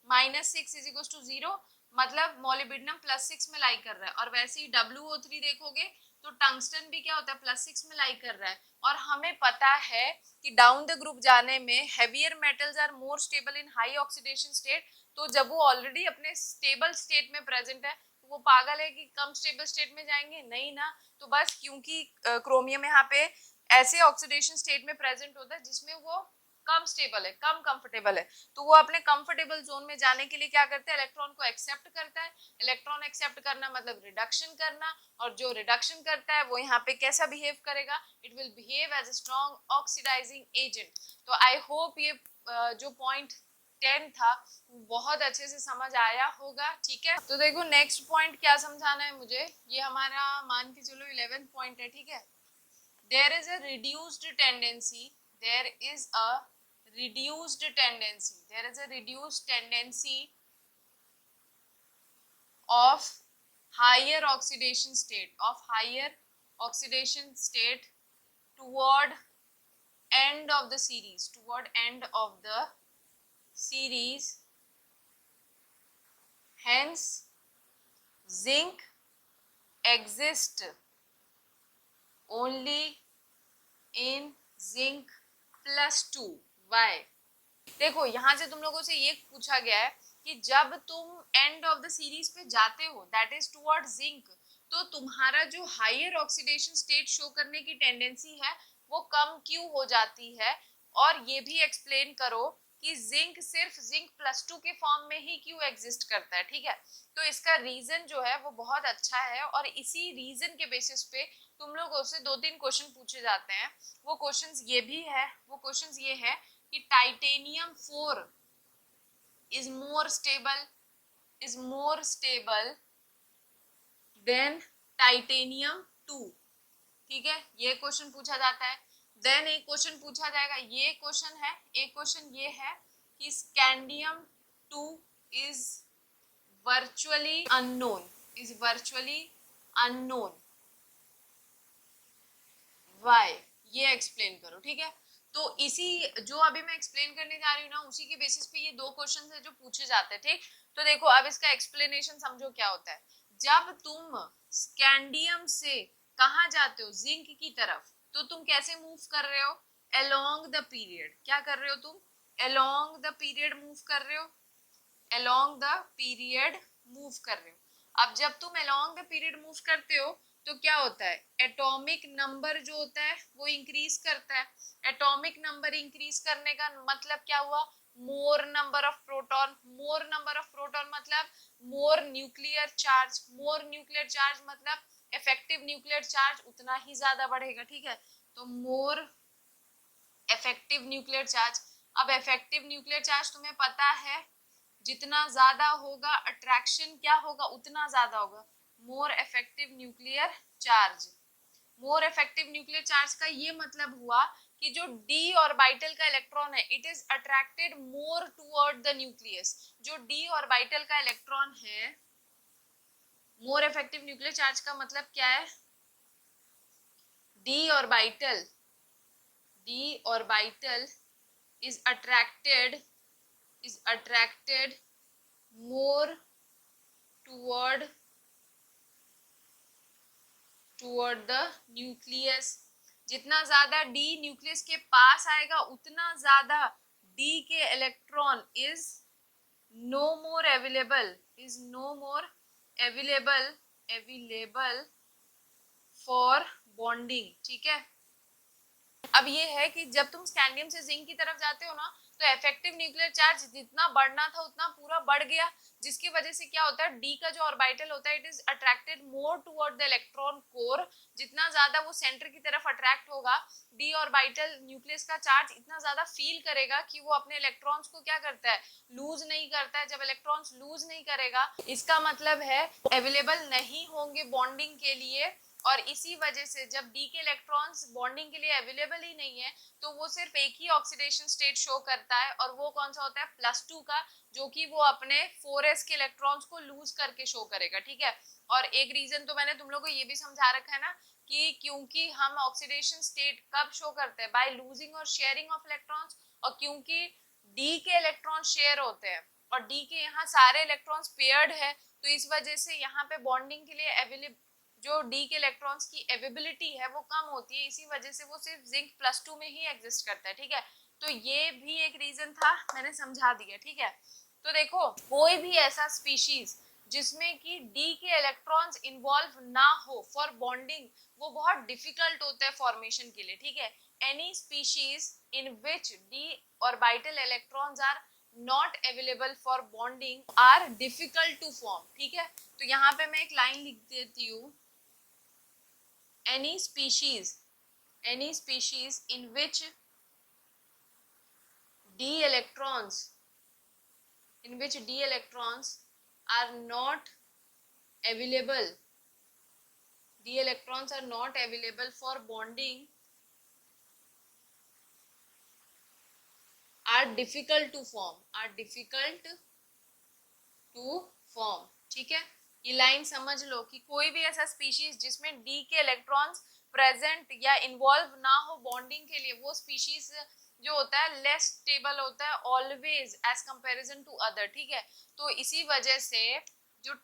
-6 = 0, मतलब मोलिब्डेनम +6 में लाई कर रहा है। और वैसे ही WO3 देखोगे तो टंगस्टन भी क्या होता है, +6 में लाई कर रहा है। और हमें पता है कि डाउन द ग्रुप जाने में heavier metals are more stable in high oxidation state. तो जब वो ऑलरेडी अपने स्टेबल स्टेट में प्रेजेंट है, तो वो पागल है कि कम स्टेबल स्टेट में जाएंगे, नहीं ना। तो बस क्योंकि क्रोमियम यहाँ पे ऐसे ऑक्सीडेशन स्टेट में प्रेजेंट होता है जिसमें वो कम स्टेबल है, कम कंफर्टेबल है, तो वो अपने कंफर्टेबल जोन में जाने के लिए क्या करता है, इलेक्ट्रॉन को एक्सेप्ट करता है। इलेक्ट्रॉन एक्सेप्ट करना मतलब रिडक्शन करना, और जो रिडक्शन करता है वो यहाँ पे कैसा बिहेव करेगा, it will behave as a strong oxidising agent. तो आई होप ये जो पॉइंट 10 था बहुत अच्छे से समझ आया होगा, ठीक है। तो देखो नेक्स्ट पॉइंट क्या समझाना है मुझे, ये हमारा मान के चलो 11th पॉइंट है, ठीक है। there is a reduced tendency there is a reduced tendency there is a reduced tendency of higher oxidation state toward end of the series hence zinc exists only in zinc +2। why? देखो यहाँ से तुम लोगों से ये पूछा गया है कि जब तुम एंड ऑफ द सीरीज पे जाते हो, दैट इज टुवर्ड जिंक, तो तुम्हारा जो हायर ऑक्सीडेशन स्टेट शो करने की टेंडेंसी है वो कम क्यों हो जाती है। और ये भी एक्सप्लेन करो कि जिंक सिर्फ जिंक +2 के फॉर्म में ही क्यों एग्जिस्ट करता है, ठीक है। तो इसका रीजन जो है वो बहुत अच्छा है, और इसी रीजन के बेसिस पे तुम लोगों से 2-3 क्वेश्चन पूछे जाते हैं। वो क्वेश्चंस ये है कि titanium 4 is more stable than titanium 2, ठीक है। ये क्वेश्चन पूछा जाता है। देन एक क्वेश्चन पूछा जाएगा, ये क्वेश्चन है, एक क्वेश्चन ये है कि scandium 2 is virtually unknown why, ये एक्सप्लेन करो, ठीक है। तो इसी जो अभी मैं एक्सप्लेन करने जा रही हूँ ना, उसी के बेसिस पे ये दो क्वेश्चन है जो पूछे जाते हैं, ठीक। तो देखो अब इसका एक्सप्लेनेशन समझो क्या होता है। जब तुम स्कैंडियम से कहाँ जाते हो, जिंक की तरफ, तो तुम कैसे मूव कर रहे हो, अलोंग द पीरियड। क्या कर रहे हो तुम, अलोंग द पीरियड मूव कर रहे हो, अलोंग द पीरियड मूव कर रहे हो। अब जब तुम अलोंग द पीरियड मूव करते हो तो क्या होता है, एटॉमिक नंबर जो होता है वो इंक्रीज करता है। एटॉमिक नंबर इंक्रीज करने का मतलब क्या हुआ, मोर number of proton. More number of proton मतलब मोर न्यूक्लियर चार्ज। मोर न्यूक्लियर चार्ज मतलब इफेक्टिव न्यूक्लियर चार्ज उतना ही ज्यादा बढ़ेगा, ठीक है। तो मोर इफेक्टिव न्यूक्लियर चार्ज। अब इफेक्टिव न्यूक्लियर चार्ज तुम्हें पता है, जितना ज्यादा होगा अट्रैक्शन क्या होगा, उतना ज्यादा होगा। More effective nuclear charge. More effective nuclear charge का ये मतलब हुआ कि जो डी ऑर्बिटल का इलेक्ट्रॉन है, it is attracted more toward the nucleus. जो डी ऑर्बिटल का इलेक्ट्रॉन है, मोर इफेक्टिव न्यूक्लियर चार्ज का मतलब क्या है, D orbital, D orbital is attracted more toward the nucleus। जितना ज्यादा डी न्यूक्लियस के पास आएगा उतना ज्यादा डी के electron is no more available, available for bonding, ठीक है। अब ये है कि जब तुम स्कैंडियम से जिंक की तरफ जाते हो ना, तो इफेक्टिव न्यूक्लियर चार्ज जितना बढ़ना था उतना पूरा बढ़ गया, जिसकी वजह से क्या होता है, डी का जो ऑर्बिटल होता है it is attracted more toward the electron core. जितना ज्यादा वो सेंटर की तरफ अट्रैक्ट होगा, डी ऑर्बिटल न्यूक्लियस का चार्ज इतना ज्यादा फील करेगा कि वो अपने इलेक्ट्रॉन्स को क्या करता है, लूज नहीं करता है। जब इलेक्ट्रॉन्स लूज नहीं करेगा, इसका मतलब है अवेलेबल नहीं होंगे बॉन्डिंग के लिए। और इसी वजह से जब डी के इलेक्ट्रॉन्स बॉन्डिंग के लिए अवेलेबल ही नहीं है, तो वो सिर्फ एक ही ऑक्सीडेशन स्टेट शो करता है, और वो कौन सा होता है, +2 का, जो कि वो अपने 4s के इलेक्ट्रॉन्स को लूज करके शो करेगा, ठीक है। और एक रीजन तो मैंने तुम लोगों को ये भी समझा रखा है ना, कि क्योंकि हम ऑक्सीडेशन स्टेट कब शो करते हैं, बाय लूजिंग और शेयरिंग ऑफ इलेक्ट्रॉन्स। और क्योंकि डी के इलेक्ट्रॉन शेयर होते हैं और डी के यहाँ सारे इलेक्ट्रॉन्स पेयर्ड है, तो इस वजह से यहाँ पे बॉन्डिंग के लिए अवेलेबल जो डी के इलेक्ट्रॉन्स की एबिलिटी है वो कम होती है। इसी वजह से वो सिर्फ जिंक +2 में ही एग्जिस्ट करता है, ठीक है। तो ये भी एक रीजन था, मैंने समझा दिया, ठीक है। तो देखो कोई भी ऐसा स्पीशीज जिसमें कि डी के इलेक्ट्रॉन्स इन्वॉल्व ना हो फॉर बॉन्डिंग, वो बहुत डिफिकल्ट होता है फॉर्मेशन के लिए, ठीक है। Any species in which d orbital electrons are not available for bonding are difficult to form, ठीक है। तो यहाँ पे मैं एक लाइन लिख देती हूँ, any species in which d electrons are not available, for bonding are difficult to form, ठीक है। ये लाइन समझ लो कि कोई भी ऐसा स्पीशीज जिसमें डी के इलेक्ट्रॉन्स प्रेजेंट या इन्वॉल्व ना हो बॉन्डिंग के लिए, वो स्पीशीज जो होता है लेस स्टेबल होता है always as comparison to other, ठीक है। तो इसी वजह से जो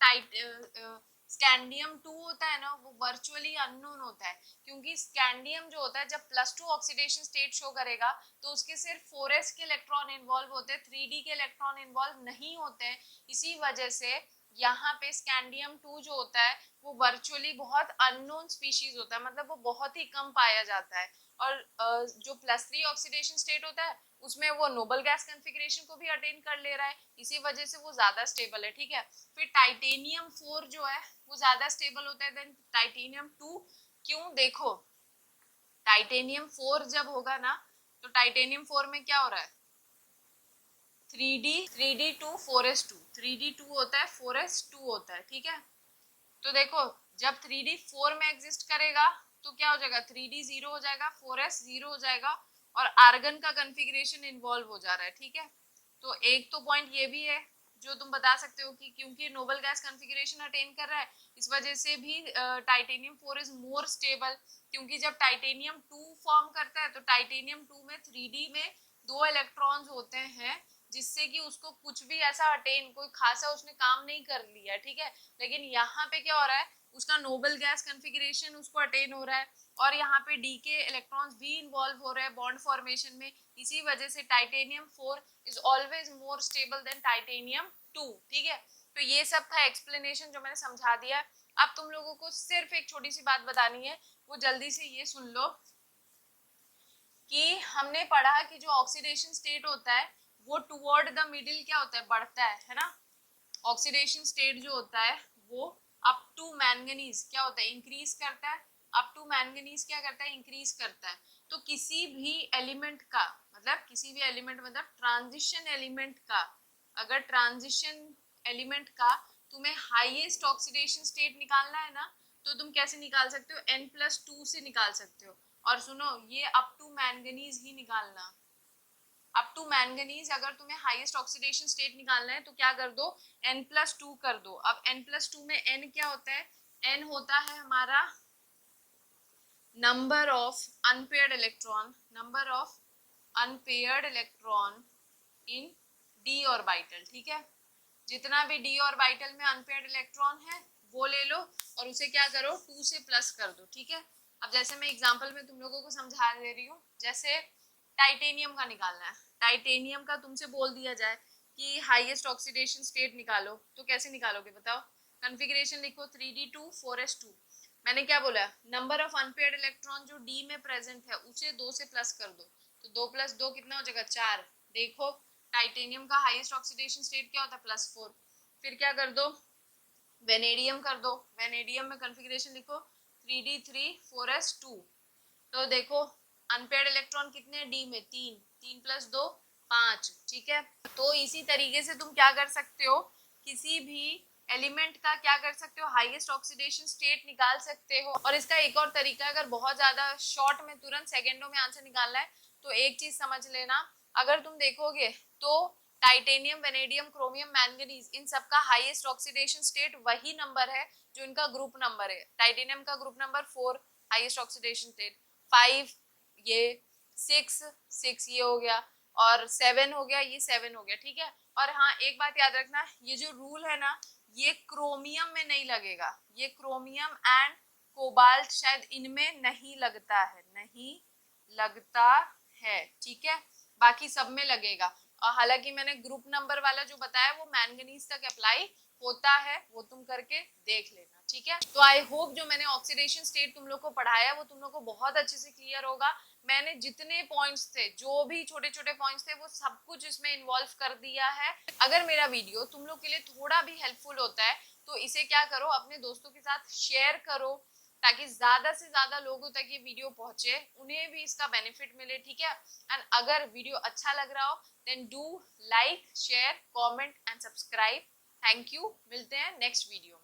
स्कैंडियम 2 होता है ना, वो वर्चुअली अननोन होता है, क्योंकि स्कैंडियम जो होता है जब +2 ऑक्सीडेशन स्टेट शो करेगा तो उसके सिर्फ 4s के इलेक्ट्रॉन इन्वॉल्व होते हैं, 3d के इलेक्ट्रॉन इन्वॉल्व नहीं होते हैं। इसी वजह से यहाँ पे स्कैंडियम 2 जो होता है वो वर्चुअली बहुत अननोन स्पीशीज होता है, मतलब वो बहुत ही कम पाया जाता है। और जो +3 ऑक्सीडेशन स्टेट होता है उसमें वो नोबल गैस कॉन्फ़िगरेशन को भी अटेन कर ले रहा है, इसी वजह से वो ज्यादा स्टेबल है, ठीक है। फिर टाइटेनियम 4 जो है वो ज्यादा स्टेबल होता है देन टाइटेनियम 2। क्यों, देखो टाइटेनियम 4 जब होगा ना, तो टाइटेनियम 4 में क्या हो रहा है, 3d2 4s2, 3d2 होता है 4s2 होता है, ठीक है। तो देखो जब 3d 4 में एग्जिस्ट करेगा तो क्या हो जाएगा, 3d 0 हो जाएगा, 4s 0 हो जाएगा, और आर्गन का कॉन्फ़िगरेशन इन्वॉल्व हो जा रहा है, ठीक है। तो एक तो पॉइंट ये भी है जो तुम बता सकते हो कि क्योंकि नोबल गैस कॉन्फ़िगरेशन अटेन कर रहा है, इस वजह से भी टाइटेनियम 4 इज मोर स्टेबल, क्योंकि जब टाइटेनियम 2 फॉर्म करता है तो टाइटेनियम 2 में 3D में 2 इलेक्ट्रॉन्स होते हैं, जिससे कि उसको कुछ भी ऐसा अटेन, कोई खासा उसने काम नहीं कर लिया, ठीक है। लेकिन यहाँ पे क्या हो रहा है, उसका नोबल गैस कॉन्फ़िगरेशन उसको अटेन हो रहा है, और यहाँ पे डी के इलेक्ट्रॉन्स भी इन्वॉल्व हो रहे हैं बॉन्ड फॉर्मेशन में। इसी वजह से titanium 4 is always more stable then titanium 2, ठीक है। तो ये सब था एक्सप्लेनेशन जो मैंने समझा दिया है। अब तुम लोगों को सिर्फ एक छोटी सी बात बतानी है, वो जल्दी से ये सुन लो कि हमने पढ़ा कि जो ऑक्सीडेशन स्टेट होता है वो टुवर्ड द मिडिल क्या होता है, बढ़ता है ना। ऑक्सीडेशन स्टेट जो होता है वो अप टू मैंगनीज क्या होता है, इंक्रीज करता है। अप टू मैंगनीज क्या करता है, इंक्रीज करता है। तो किसी भी एलिमेंट का मतलब, किसी भी एलिमेंट मतलब ट्रांजिशन एलिमेंट का, अगर ट्रांजिशन एलिमेंट का तुम्हें हाईएस्ट ऑक्सीडेशन स्टेट निकालना है ना, तो तुम कैसे निकाल सकते हो, N+2 से निकाल सकते हो। और सुनो, ये अप टू मैंगनीज ही निकालना। अप टू मैंगनीज अगर तुम्हें हाईएस्ट ऑक्सीडेशन स्टेट निकालना है तो क्या कर दो, N+2 कर दो। अब N+2 में N क्या होता है, N होता है हमारा number of unpaired electron, number of unpaired electron in D orbital, ठीक है। जितना भी डी ऑर्बिटल में अनपेयर्ड इलेक्ट्रॉन है वो ले लो और उसे क्या करो, 2 से प्लस कर दो, ठीक है। अब जैसे मैं एग्जांपल में तुम लोगों को समझा दे रही हूँ, जैसे टाइटेनियम का निकालना है, टाइटेनियम का तुमसे बोल दिया जाए कि हाईएस्ट ऑक्सीडेशन स्टेट निकालो, तो कैसे निकालोगे बताओ। कॉन्फ़िगरेशन लिखो 3d2 4s2। मैंने क्या बोला, नंबर ऑफ अनपेयर्ड इलेक्ट्रॉन जो डी में प्रेजेंट है उसे 2 से प्लस कर दो, तो 2 + 2 कितना हो जाएगा, 4। देखो टाइटेनियम का हाईएस्ट ऑक्सीडेशन स्टेट क्या होता है, +4। फिर क्या कर दो, वेनेडियम कर दो। वेनेडियम में कॉन्फ़िगरेशन लिखो 3d3 4s2। तो देखो अनपेयर्ड इलेक्ट्रॉन कितने हैं डी में, 3, 3 + 2 5, ठीक है। तो इसी तरीके से तुम क्या कर सकते हो, किसी भी एलिमेंट का क्या कर सकते हो, हाईएस्ट ऑक्सीडेशन स्टेट निकाल सकते हो। और इसका एक और तरीका, अगर बहुत ज्यादा शॉर्ट में तुरंत सेकेंडों में आंसर निकालना है तो एक चीज समझ लेना, अगर तुम देखोगे तो टाइटेनियम, वेनेडियम, क्रोमियम, मैंगनीज, इन सबका हाईएस्ट ऑक्सीडेशन स्टेट वही नंबर है जो इनका ग्रुप नंबर है। टाइटेनियम का group number 4 highest oxidation state, 5 ये, 6 ये हो गया, और 7 हो गया, ये 7 हो गया, ठीक है। और हाँ एक बात याद रखना, ये जो रूल है ना ये क्रोमियम में नहीं लगेगा, ये क्रोमियम एंड कोबाल्ट शायद इनमें नहीं लगता है, नहीं लगता है, ठीक है। बाकी सब में लगेगा। और हालांकि मैंने ग्रुप नंबर वाला जो बताया वो मैंगनीज तक अप्लाई होता है, वो तुम करके देख लेना, ठीक है। तो आई होप जो मैंने ऑक्सीडेशन स्टेट तुम लोग को पढ़ाया वो तुम लोग को बहुत अच्छे से क्लियर होगा। मैंने जितने पॉइंट्स थे, जो भी छोटे छोटे पॉइंट्स थे, वो सब कुछ इसमें इन्वॉल्व कर दिया है। अगर मेरा वीडियो तुम लोग के लिए थोड़ा भी हेल्पफुल होता है तो इसे क्या करो, अपने दोस्तों के साथ शेयर करो, ताकि ज्यादा से ज्यादा लोगों तक ये वीडियो पहुंचे, उन्हें भी इसका बेनिफिट मिले, ठीक है। एंड अगर वीडियो अच्छा लग रहा हो then do like, share, comment and subscribe. Thank you, मिलते हैं नेक्स्ट वीडियो में।